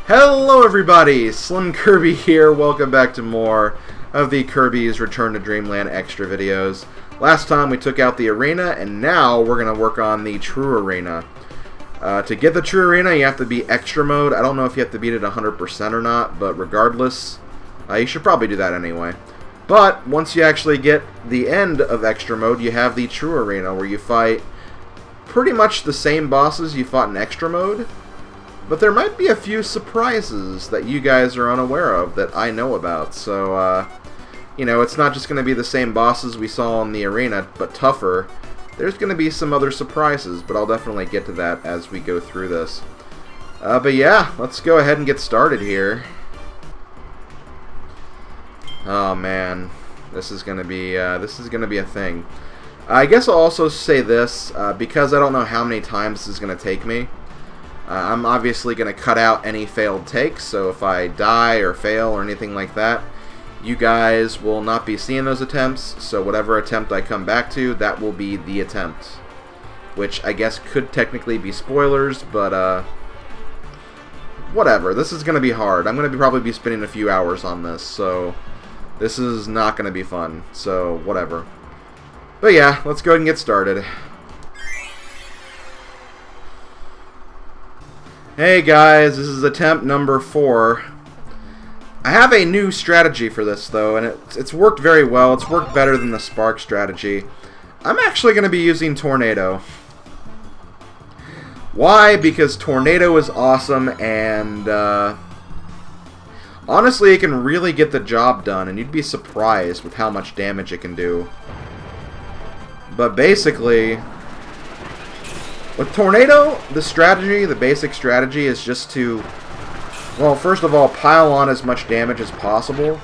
Hello everybody, SlimKirby here. Welcome back to more of the Kirby's Return to Dreamland extra videos. Last time we took out the arena, and now we're going to work on the true arena. To get the true arena, you have to be extra mode. I don't know if you have to beat it 100% or not, but regardless, you should probably do that anyway. But once you actually get the end of extra mode, you have the true arena where you fight pretty much the same bosses you fought in extra mode. But there might be a few surprises that you guys are unaware of that I know about. So, you know, it's not just going to be the same bosses we saw in the arena, but tougher. There's going to be some other surprises, but I'll definitely get to that as we go through this. But yeah, let's go ahead and get started here. Oh man, this is going to be a thing. I guess I'll also say this, because I don't know how many times this is going to take me. I'm obviously going to cut out any failed takes, so if I die or fail or anything like that, you guys will not be seeing those attempts, so whatever attempt I come back to, that will be the attempt. Which I guess could technically be spoilers, but whatever. This is going to be hard. I'm going to probably be spending a few hours on this, so this is not going to be fun, so whatever. But yeah, let's go ahead and get started. Hey guys, this is attempt number 4. I have a new strategy for this though, and it's worked very well. It's worked better than the Spark strategy. I'm actually going to be using Tornado. Why? Because Tornado is awesome, and honestly it can really get the job done, and you'd be surprised with how much damage it can do. But basically, with Tornado, the basic strategy is just to, well, first of all, pile on as much damage as possible.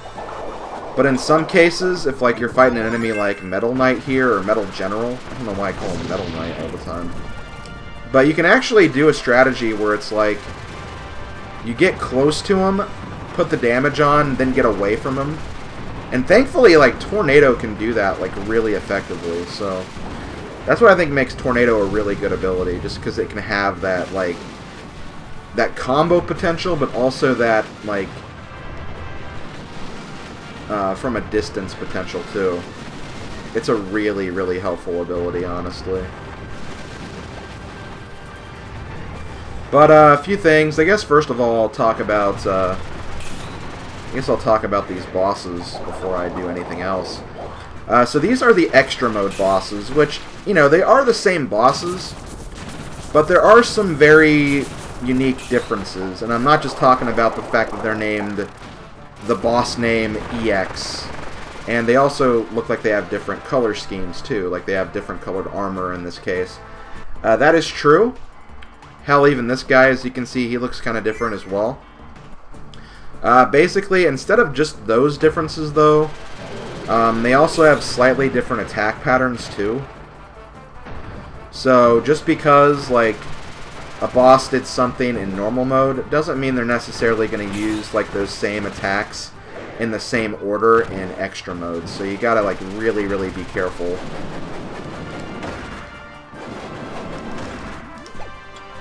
But in some cases, if like you're fighting an enemy like Metal Knight here, or Metal General, I don't know why I call him Metal Knight all the time. But you can actually do a strategy where it's like, you get close to him, put the damage on, then get away from him. And thankfully, like, Tornado can do that, like, really effectively, so that's what I think makes Tornado a really good ability, just because it can have that, like, that combo potential, but also that, like, from a distance potential, too. It's a really, really helpful ability, honestly. But, a few things. I guess, first of all, I'll talk about these bosses before I do anything else. So these are the extra mode bosses, which, you know, they are the same bosses, but there are some very unique differences, and I'm not just talking about the fact that they're named the boss name EX, and they also look like they have different color schemes too, like they have different colored armor in this case. That is true. Hell, even this guy, as you can see, he looks kind of different as well. Basically, instead of just those differences, though, they also have slightly different attack patterns, too. So, just because, like, a boss did something in normal mode, doesn't mean they're necessarily going to use, like, those same attacks in the same order in extra mode. So you gotta, like, really, really be careful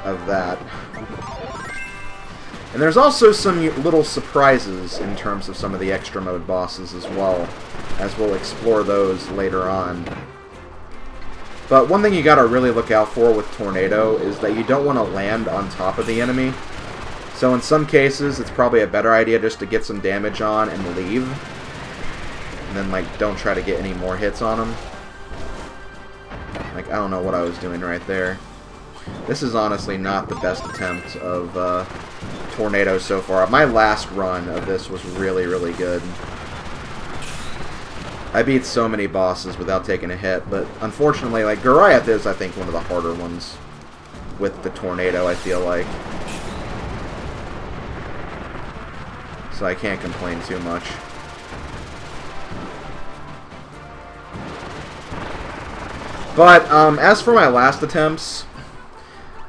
of that. And there's also some little surprises in terms of some of the extra mode bosses as well, as we'll explore those later on. But one thing you gotta really look out for with Tornado is that you don't want to land on top of the enemy. So in some cases, it's probably a better idea just to get some damage on and leave. And then, like, don't try to get any more hits on them. Like, I don't know what I was doing right there. This is honestly not the best attempt of Tornado so far. My last run of this was really, really good. I beat so many bosses without taking a hit, but unfortunately, like, Goliath is, I think, one of the harder ones with the Tornado, I feel like. So I can't complain too much. But, as for my last attempts,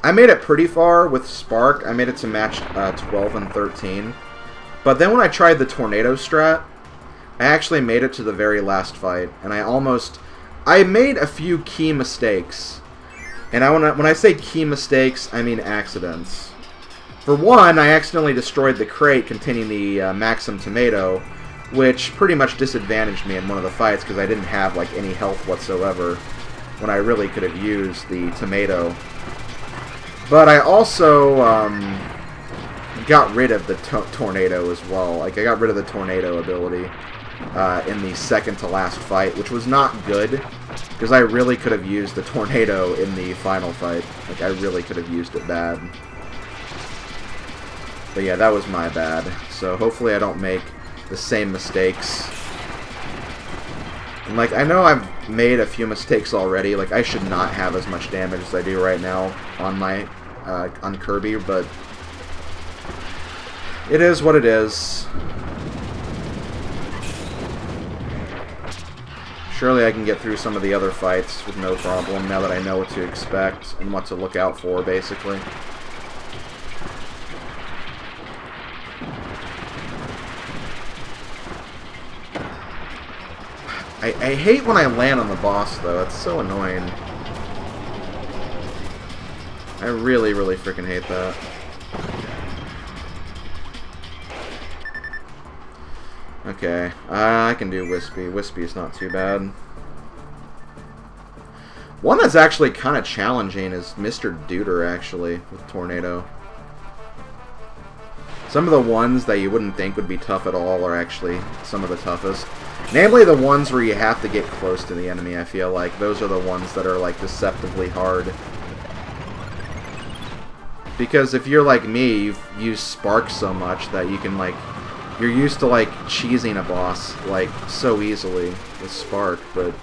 I made it pretty far with Spark. I made it to match 12 and 13. But then when I tried the Tornado strat, I actually made it to the very last fight. And I made a few key mistakes. And when I say key mistakes, I mean accidents. For one, I accidentally destroyed the crate containing the Maxim tomato, which pretty much disadvantaged me in one of the fights because I didn't have like any health whatsoever when I really could have used the tomato. But I also got rid of the tornado as well. Like, I got rid of the tornado ability in the second to last fight, which was not good because I really could have used the tornado in the final fight. Like, I really could have used it bad. But yeah, that was my bad. So hopefully I don't make the same mistakes. And like, I know I've made a few mistakes already. Like, I should not have as much damage as I do right now on my on Kirby, but it is what it is. Surely I can get through some of the other fights with no problem now that I know what to expect and what to look out for, basically. I hate when I land on the boss, though. It's so annoying. I really, really freaking hate that. Okay, I can do Wispy. Wispy's not too bad. One that's actually kind of challenging is Mr. Duder, actually, with Tornado. Some of the ones that you wouldn't think would be tough at all are actually some of the toughest. Namely, the ones where you have to get close to the enemy, I feel like. Those are the ones that are, like, deceptively hard. Because if you're like me, you've used Spark so much that you can, like... You're used to, like, cheesing a boss, like, so easily with Spark, but...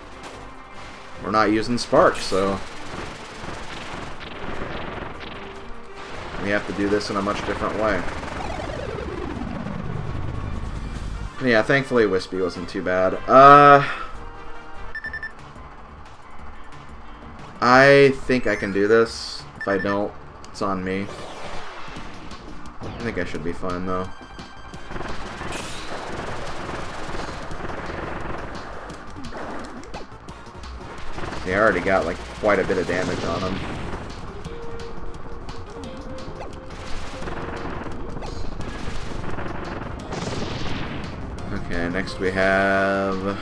We're not using Spark, so... We have to do this in a much different way. Yeah, thankfully Wispy wasn't too bad. I think I can do this. If I don't, it's on me. I think I should be fine, though. See, I already got, like, quite a bit of damage on him. Okay, next we have...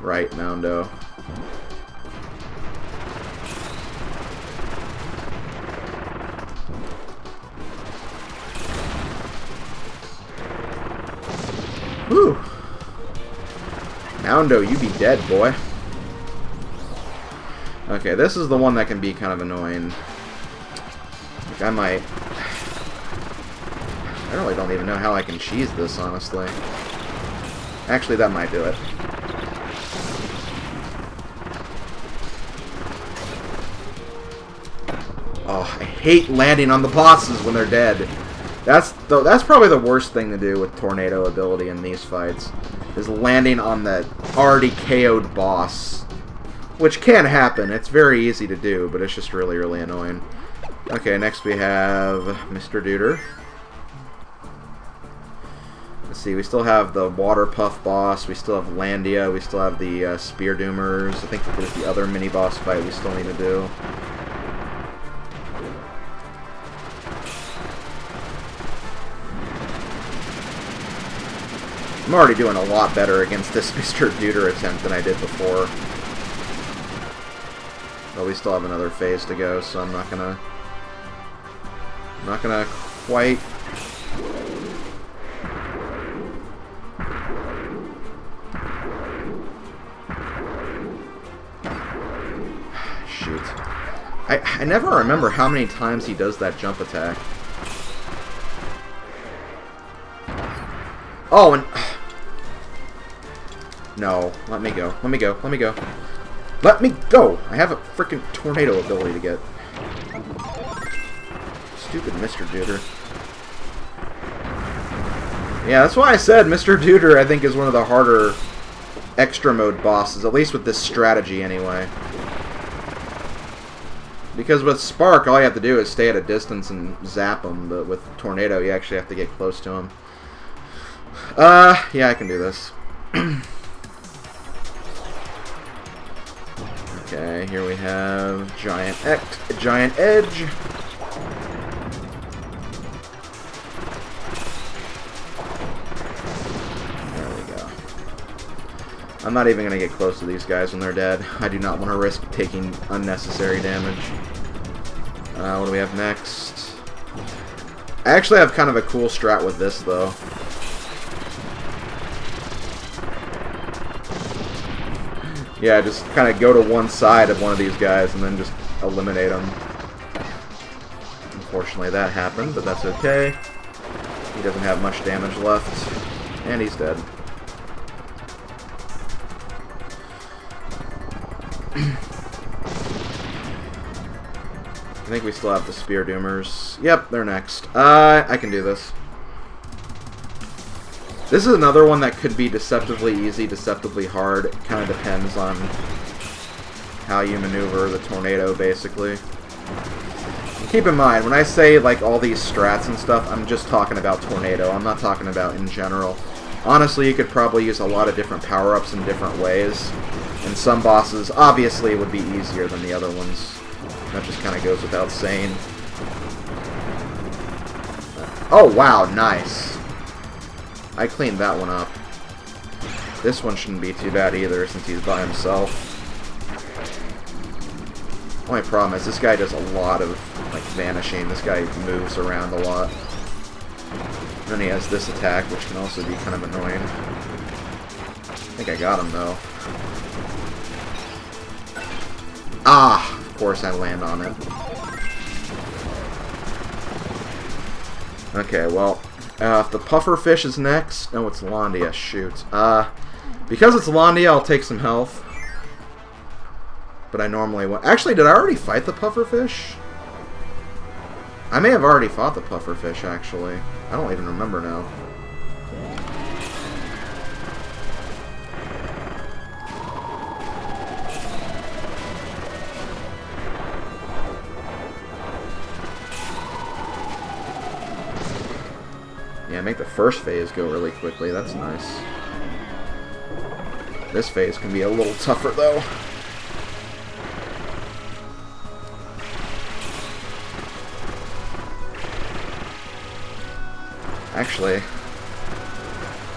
Right, Moundo. Whew! Moundo, you be dead, boy. Okay, this is the one that can be kind of annoying. Like, I might... I really don't even know how I can cheese this, honestly. Actually, that might do it. Oh, I hate landing on the bosses when they're dead. That's probably the worst thing to do with Tornado ability in these fights, is landing on the already KO'd boss. Which can happen. It's very easy to do, but it's just really, really annoying. Okay, next we have Mr. Duder. Let's see, we still have the Water Puff boss, we still have Landia, we still have the Spear Doomers. I think there's the other mini-boss fight we still need to do. I'm already doing a lot better against this Mr. Duder attempt than I did before. But we still have another phase to go, so I'm not gonna quite... Shoot. I never remember how many times he does that jump attack. Oh, and... No. Let me go. Let me go. Let me go. Let me go! I have a freaking tornado ability to get. Stupid Mr. Duder. Yeah, that's why I said Mr. Duder, I think, is one of the harder extra mode bosses, at least with this strategy anyway. Because with Spark, all you have to do is stay at a distance and zap him, but with Tornado, you actually have to get close to him. Yeah, I can do this. Okay, here we have Giant Edge. I'm not even going to get close to these guys when they're dead. I do not want to risk taking unnecessary damage. What do we have next? I actually have kind of a cool strat with this, though. Yeah, just kind of go to one side of one of these guys and then just eliminate them. Unfortunately, that happened, but that's okay. He doesn't have much damage left, and he's dead. I think we still have the Spear Doomers. Yep, they're next. I can do this. This is another one that could be deceptively easy, deceptively hard. It kind of depends on how you maneuver the tornado, basically. And keep in mind, when I say like all these strats and stuff, I'm just talking about tornado. I'm not talking about in general. Honestly, you could probably use a lot of different power-ups in different ways. And some bosses, obviously, would be easier than the other ones. That just kind of goes without saying. Oh, wow, nice. I cleaned that one up. This one shouldn't be too bad either, since he's by himself. Only problem is this guy does a lot of like vanishing. This guy moves around a lot. And then he has this attack, which can also be kind of annoying. I think I got him though. Ah! Of course I land on it. Okay, well, if the pufferfish is next... No, it's Landia. Shoot. Because it's Landia, I'll take some health. But I normally won't. Actually, did I already fight the pufferfish? I may have already fought the pufferfish, actually. I don't even remember now. Yeah, make the first phase go really quickly. That's nice. This phase can be a little tougher, though. Actually,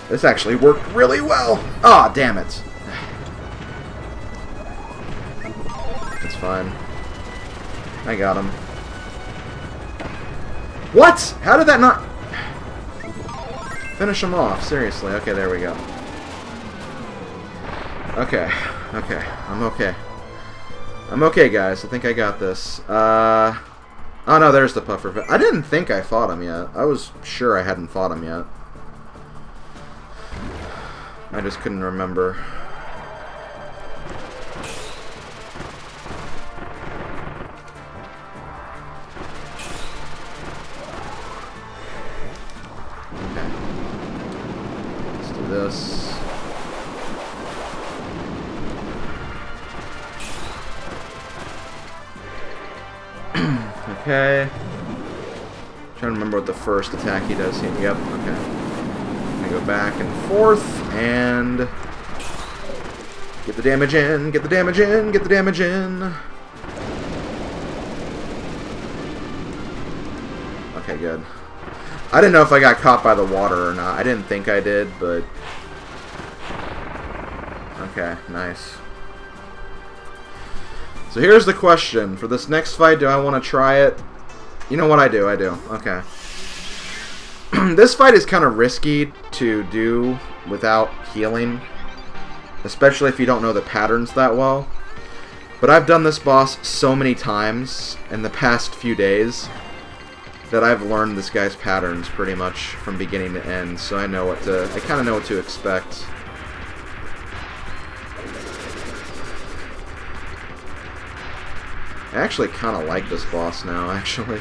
this actually worked really well. Ah, oh, damn it. It's fine. I got him. What? How did that not... Finish him off, seriously. Okay, there we go. Okay, okay, I'm okay. I'm okay, guys. I think I got this. Oh no, there's the puffer. I didn't think I fought him yet. I was sure I hadn't fought him yet. I just couldn't remember. This. Okay. Trying to remember what the first attack he does here. Yep, okay. I'm gonna go back and forth and get the damage in, get the damage in, get the damage in. Okay, good. I didn't know if I got caught by the water or not. I didn't think I did, but... Okay, nice. So here's the question. For this next fight, do I want to try it? You know what I do, Okay. This fight is kind of risky to do without healing. Especially if you don't know the patterns that well. But I've done this boss so many times in the past few days that I've learned this guy's patterns pretty much from beginning to end, so I know what to... I kind of know what to expect. I actually kind of like this boss now, actually.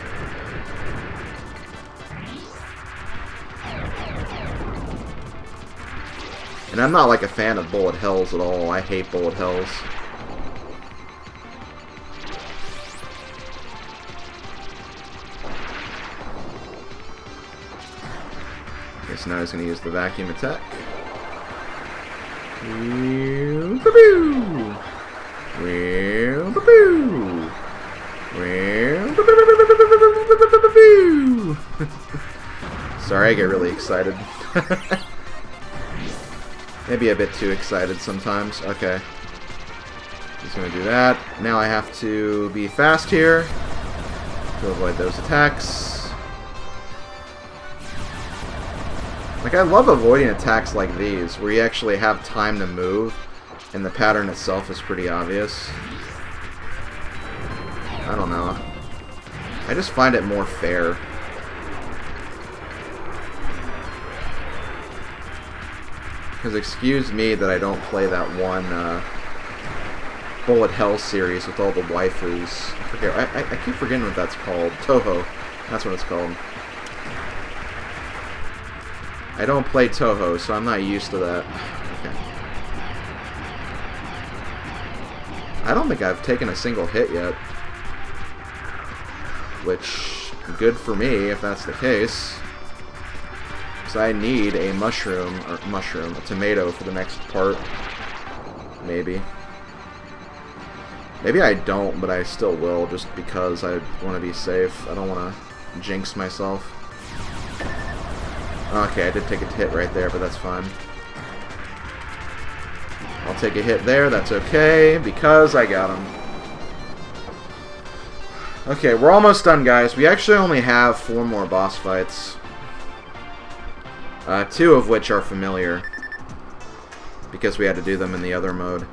And I'm not like a fan of bullet hells at all. I hate bullet hells. Okay, so now he's going to use the vacuum attack. Sorry, I get really excited. Maybe a bit too excited sometimes. Okay. He's going to do that. Now I have to be fast here to avoid those attacks. Like, I love avoiding attacks like these, where you actually have time to move, and the pattern itself is pretty obvious. I don't know. I just find it more fair. Because excuse me that I don't play that one Bullet Hell series with all the waifus. I forget. I keep forgetting what that's called. Toho. That's what it's called. I don't play Toho, so I'm not used to that. Okay. I don't think I've taken a single hit yet. Which, good for me if that's the case. Because I need a a tomato for the next part. Maybe. Maybe I don't, but I still will, just because I want to be safe. I don't want to jinx myself. Okay, I did take a hit right there, but that's fine. I'll take a hit there, that's okay, because I got him. Okay, we're almost done, guys. We actually only have 4 more boss fights. 2 of which are familiar, because we had to do them in the other mode.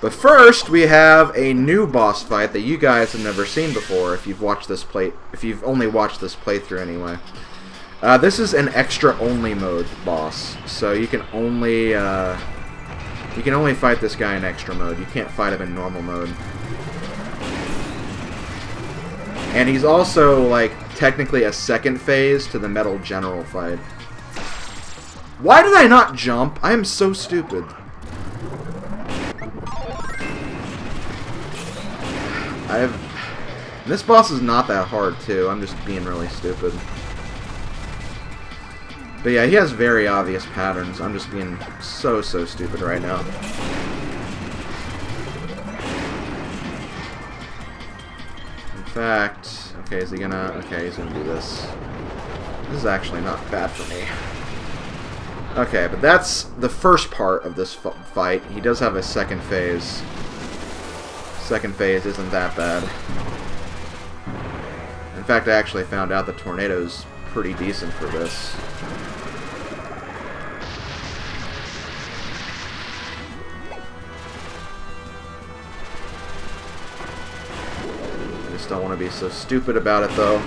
But first, we have a new boss fight that you guys have never seen before. If you've watched this if you've only watched this playthrough anyway. This is an extra-only mode boss, so you can only fight this guy in extra mode. You can't fight him in normal mode. And he's also, like, technically a second phase to the Metal General fight. Why did I not jump? I am so stupid. This boss is not that hard, too. I'm just being really stupid. But yeah, he has very obvious patterns. I'm just being so stupid right now. In fact, okay, is he gonna... Okay, he's gonna do this. This is actually not bad for me. Okay, but that's the first part of this fight. He does have a second phase. Second phase isn't that bad. In fact, I actually found out the tornado's pretty decent for this. I just don't want to be so stupid about it, though.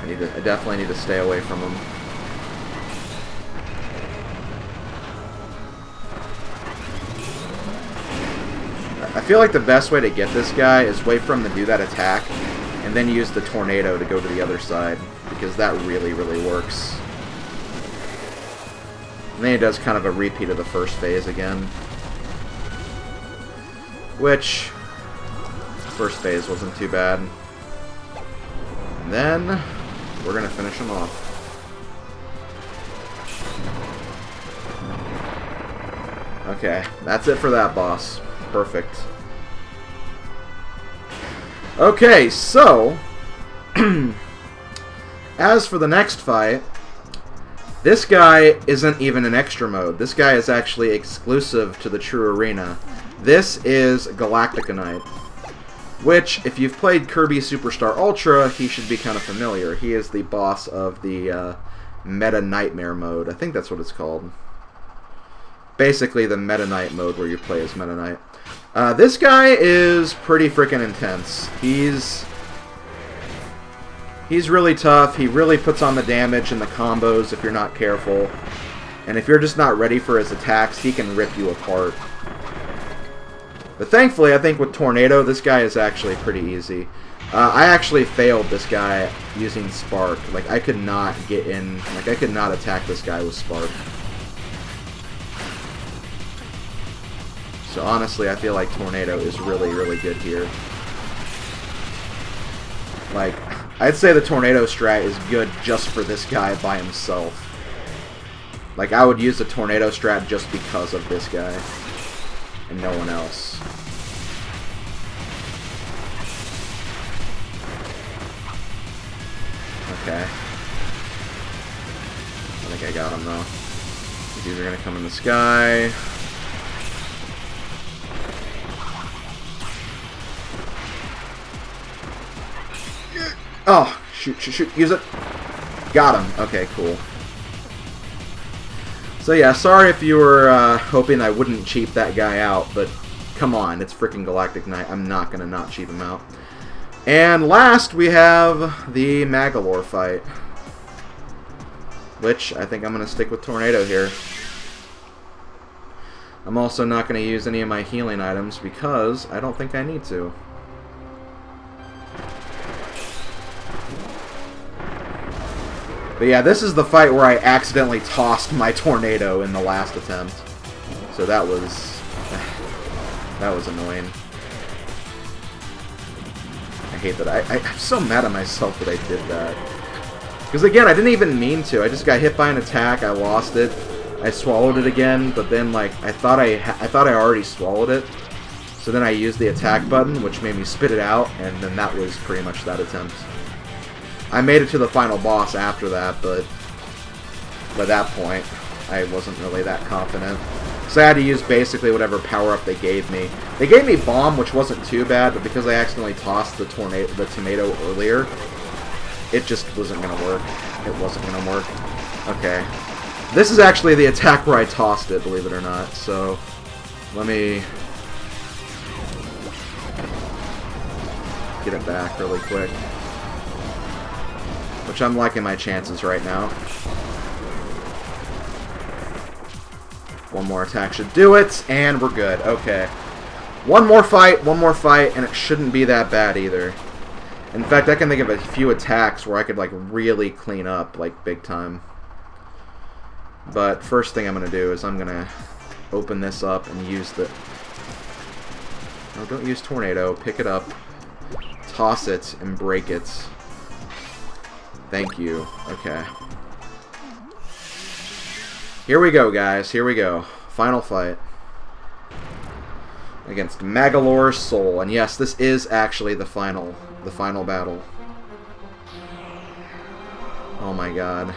I definitely need to stay away from him. I feel like the best way to get this guy is wait for him to do that attack, and then use the tornado to go to the other side, because that really works. And then he does kind of a repeat of the first phase again. Which, first phase wasn't too bad. And then, we're gonna finish him off. Okay, that's it for that boss. Perfect. Okay, so as for the next fight, this guy isn't even an extra mode. This guy is actually exclusive to the True Arena. This is Galactic Knight, which, if you've played Kirby Superstar Ultra, he should be kind of familiar. He is the boss of the Meta Nightmare mode. I think that's what it's called. Basically the Meta Knight mode where you play as Meta Knight. This guy is pretty freaking intense. He's really tough. He really puts on the damage and the combos if you're not careful. And if you're just not ready for his attacks, he can rip you apart. But thankfully, I think with Tornado, this guy is actually pretty easy. I actually failed this guy using Spark. Like, I could not get in... Like, I could not attack this guy with Spark. So honestly, I feel like Tornado is really good here. Like, I'd say the Tornado strat is good just for this guy by himself. Like, I would use the Tornado strat just because of this guy. And no one else. Okay. think I got him, though. These are going to come in the sky. Oh, shoot, shoot, shoot. Use it. Got him. Okay, cool. So yeah, sorry if you were hoping I wouldn't cheap that guy out, but come on, it's freaking Galactic Knight. I'm not going to not cheap him out. And last, we have the Magolor fight, which I think I'm going to stick with Tornado here. I'm also not going to use any of my healing items because I don't think I need to. But yeah, this is the fight where I accidentally tossed my Tornado in the last attempt. So that was annoying. I hate that. I'm so mad at myself that I did that. Because again, I didn't even mean to. I just got hit by an attack. I lost it. I swallowed it again, but then like I thought I already swallowed it. So then I used the attack button, which made me spit it out, and then that was pretty much that attempt. I made it to the final boss after that, but by that point, I wasn't really that confident. So I had to use basically whatever power-up they gave me. They gave me Bomb, which wasn't too bad, but because I accidentally tossed the tomato earlier, it just wasn't going to work. It wasn't going to work. Okay. This is actually the attack where I tossed it, believe it or not. So, let me get it back really quick. Which I'm liking my chances right now. One more attack should do it, and we're good. Okay. One more fight, and it shouldn't be that bad either. In fact, I can think of a few attacks where I could, like, really clean up, like, big time. But first thing I'm going to do is I'm going to open this up and use the... No, don't use Tornado. Pick it up, toss it, and break it. Thank you. Okay. Here we go, guys. Here we go. Final fight. Against Magolor Soul. And yes, this is actually the final battle. Oh my god.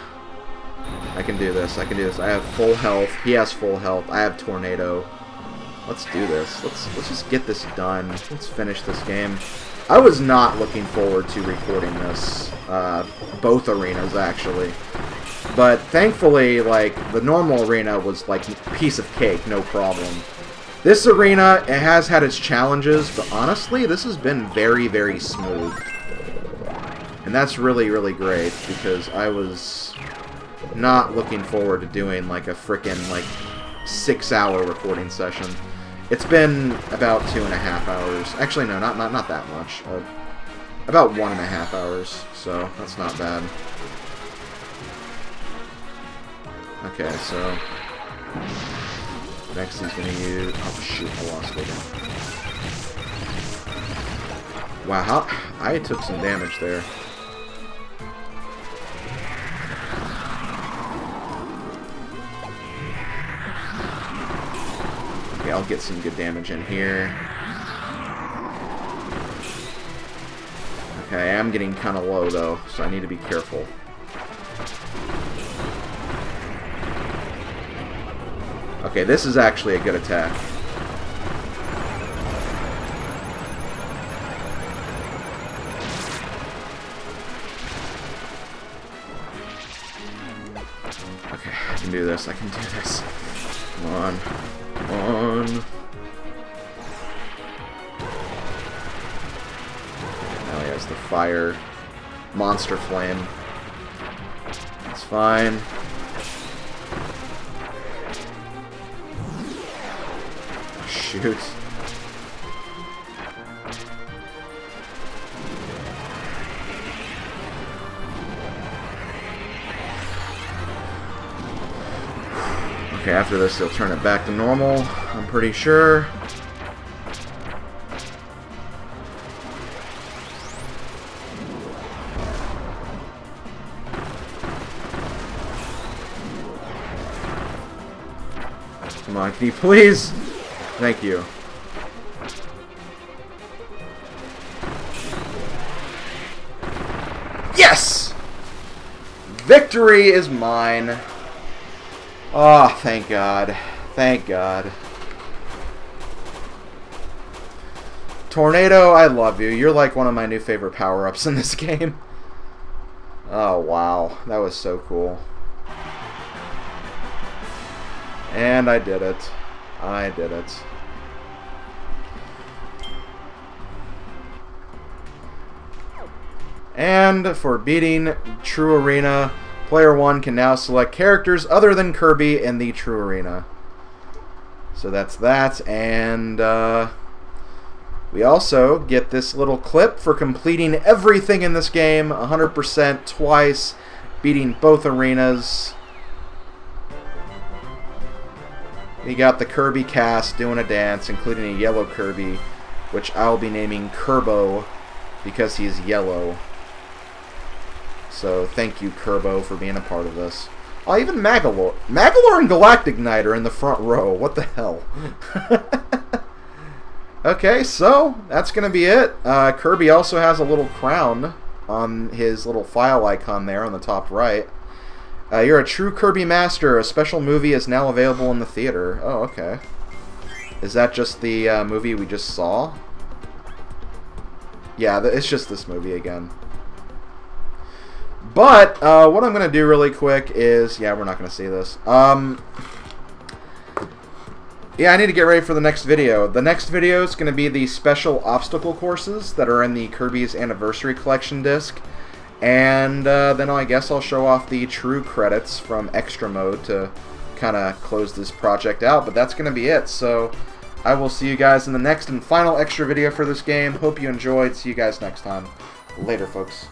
I can do this. I can do this. I have full health. He has full health. I have Tornado. Let's do this. Let's just get this done. Let's finish this game. I was not looking forward to recording this, both arenas actually, but thankfully, like, the normal arena was like piece of cake, no problem. This arena, it has had its challenges, but honestly, this has been very, very smooth, and that's really, really great because I was not looking forward to doing like a frickin' like 6-hour recording session. It's been about 2.5 hours. Actually, no, not that much. About 1.5 hours, so that's not bad. Okay, so next he's gonna use. Oh shoot! I lost it. Wow, I took some damage there. Okay, I'll get some good damage in here. Okay, I am getting kind of low, though, so I need to be careful. Okay, this is actually a good attack. Okay, I can do this, I can do this. Come on. Come on. Now he has the fire monster flame. It's fine. Shoot. Okay, after this, he'll turn it back to normal, I'm pretty sure. Come on, can you please? Thank you. Yes! Victory is mine. Oh, thank God. Thank God. Tornado, I love you. You're like one of my new favorite power-ups in this game. Oh, wow. That was so cool. And I did it. I did it. And for beating True Arena, player 1 can now select characters other than Kirby in the True Arena. So that's that, and we also get this little clip for completing everything in this game 100% twice, beating both arenas. We got the Kirby cast doing a dance, including a yellow Kirby, which I'll be naming Kirbo because he's yellow. So thank you, Kirbo, for being a part of this. Oh, even Magolor. Magolor and Galactic Knight are in the front row. What the hell? Okay, so that's going to be it. Kirby also has a little crown on his little file icon there on the top right. You're a true Kirby master. A special movie is now available in the theater. Oh, okay. Is that just the movie we just saw? Yeah, it's just this movie again. But what I'm going to do really quick is... Yeah, we're not going to see this. Yeah, I need to get ready for the next video. The next video is going to be the special obstacle courses that are in the Kirby's Anniversary Collection disc. And then I guess I'll show off the true credits from Extra Mode to kind of close this project out. But that's going to be it. So I will see you guys in the next and final extra video for this game. Hope you enjoyed. See you guys next time. Later, folks.